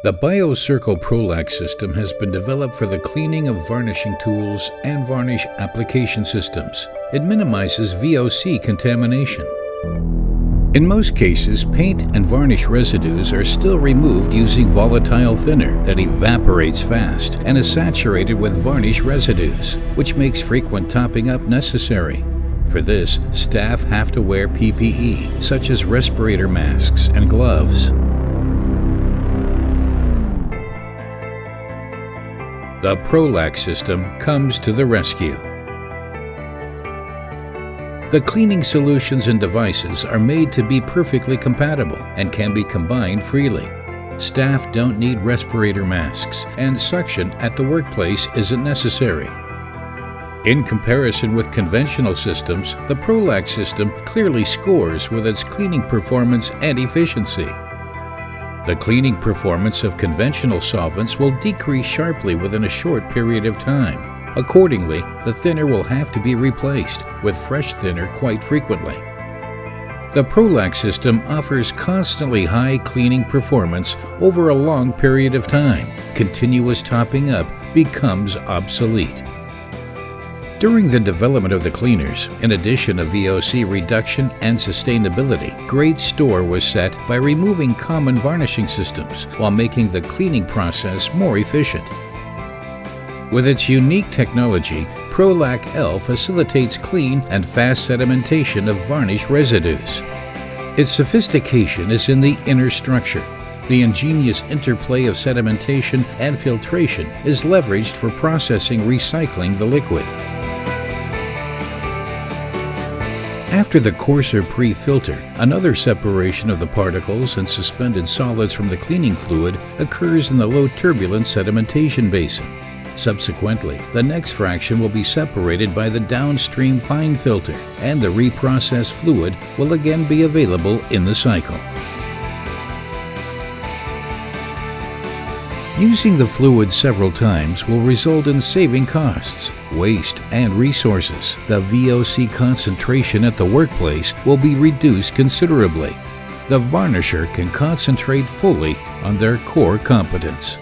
The BioCircle PROLAQ system has been developed for the cleaning of varnishing tools and varnish application systems. It minimizes VOC contamination. In most cases, paint and varnish residues are still removed using volatile thinner that evaporates fast and is saturated with varnish residues, which makes frequent topping up necessary. For this, staff have to wear PPE, such as respirator masks and gloves. The PROLAQ system comes to the rescue. The cleaning solutions and devices are made to be perfectly compatible and can be combined freely. Staff don't need respirator masks, and suction at the workplace isn't necessary. In comparison with conventional systems, the PROLAQ system clearly scores with its cleaning performance and efficiency. The cleaning performance of conventional solvents will decrease sharply within a short period of time. Accordingly, the thinner will have to be replaced with fresh thinner quite frequently. The PROLAQ system offers constantly high cleaning performance over a long period of time. Continuous topping up becomes obsolete. During the development of the cleaners, in addition to VOC reduction and sustainability, great store was set by removing common varnishing systems while making the cleaning process more efficient. With its unique technology, PROLAQ L facilitates clean and fast sedimentation of varnish residues. Its sophistication is in the inner structure. The ingenious interplay of sedimentation and filtration is leveraged for processing recycling the liquid. After the coarser pre-filter, another separation of the particles and suspended solids from the cleaning fluid occurs in the low turbulence sedimentation basin. Subsequently, the next fraction will be separated by the downstream fine filter, and the reprocessed fluid will again be available in the cycle. Using the fluid several times will result in saving costs, waste, and resources. The VOC concentration at the workplace will be reduced considerably. The varnisher can concentrate fully on their core competence.